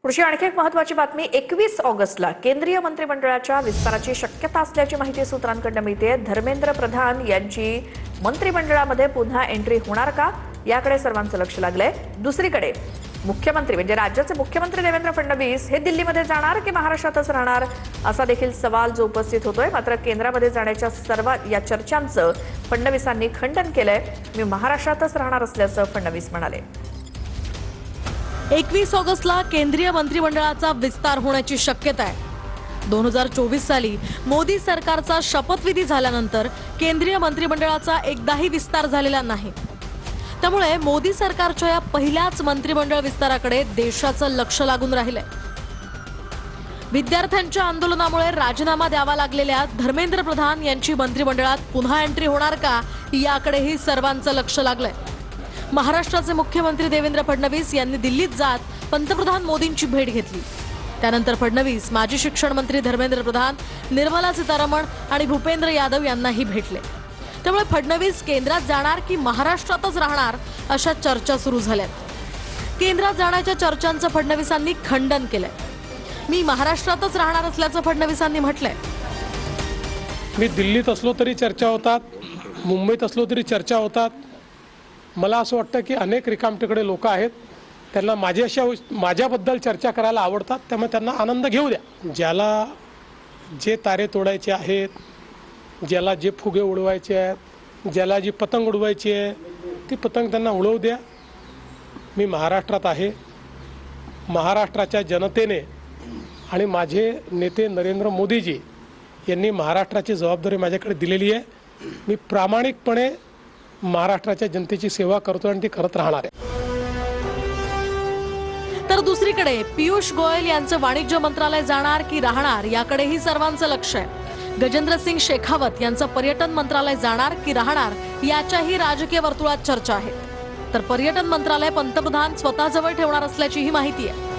पुढची आणखी एक महत्त्वाची बातमी 21 ऑगस्टला केंद्रीय मंत्रिमंडळाच्या विस्ताराची शक्यता असल्याची माहिती सूत्रांकडून मिळते। धर्मेंद्र प्रधान यांची मंत्रिमंडळामध्ये पुन्हा एंट्री होणार का याकडे सर्वांचं लक्ष लागलंय। दुसरीकडे मुख्यमंत्री म्हणजे राज्याचे मुख्यमंत्री देवेंद्र फडणवीस हे दिल्लीमध्ये जाणार की महाराष्ट्रातच राहणार असा देखील सवाल जो उपस्थित होतोय। मात्र केंद्रामध्ये जाण्याच्या सर्व या चर्चांचं फडणवीसांनी खंडन केलंय। मी महाराष्ट्रातच राहणार असल्याचं फडणवीस म्हणाले। 21 ऑगस्टला केंद्रीय मंत्रिमंडळाचा विस्तार होण्याची शक्यता आहे। 2024 साली मोदी सरकारचा शपथविधी झाल्यानंतर केंद्रीय मंत्रिमंडळाचा एकदाही विस्तार झालेला नाही। त्यामुळे मोदी सरकारच्या या पहिल्याच मंत्रिमंडळ विस्ताराकडे देशाचं लक्ष लागून राहिलंय। विद्यार्थ्यांच्या आंदोलनामुळे राजीनामा द्यावा लागलेल्या धर्मेंद्र प्रधान यांची मंत्रिमंडळात पुन्हा एंट्री होणार का याकडेही सर्वांचं लक्ष लागलंय। महाराष्ट्राचे मुख्यमंत्री देवेंद्र फडणवीस यांनी दिल्लीत जात पंतप्रधान मोदींची भेट घेतली। त्यानंतर फडणवीस माजी शिक्षण मंत्री धर्मेंद्र प्रधान, निर्मला सीतारमण आणि भूपेंद्र यादव यांनाही भेटले। त्यामुळे फडणवीस केंद्रात जाणार की महाराष्ट्रातच राहणार अशा चर्चा सुरू झाल्यात। केंद्रात जाण्याच्या चर्चांचं फडणवीसांनी खंडन केलंय। मी महाराष्ट्रातच राहणार असल्याचं फडणवीसांनी म्हटलंय। मी दिल्लीत असलो तरी चर्चा होतात, मुंबईत असलो तरी चर्चा होतात। मला असं वाटतं की अनेक रिकामटेकडे लोक आहेत, त्यांना माझ्याबद्दल चर्चा करायला आवडतात, त्यामुळे त्यांना आनंद घेऊ द्या। ज्याला जे तारे तोडायचे आहेत, ज्याला जे फुगे उडवायचे आहेत, ज्याला जी पतंग उडवायची आहे ती पतंग त्यांना उडवू द्या। मी महाराष्ट्रात आहे। महाराष्ट्राच्या जनतेने आणि माझे नेते नरेंद्र मोदीजी यांनी महाराष्ट्राची जबाबदारी माझ्याकडे दिलेली आहे। मी प्रामाणिकपणे महाराष्ट्राच्या जनतेची सेवा करतो आणि ती करत राहणार आहे। तर दुसरीकडे पीयूष गोयल यांचं वाणिज्य मंत्रालय जाणार की राहणार याकडेही सर्वांचं लक्ष आहे। गजेंद्र सिंग शेखावत यांचं पर्यटन मंत्रालय जाणार की राहणार याच्याही राजकीय वर्तुळात चर्चा आहे। तर पर्यटन मंत्रालय पंतप्रधान स्वतःजवळ ठेवणार असल्याचीही माहिती आहे।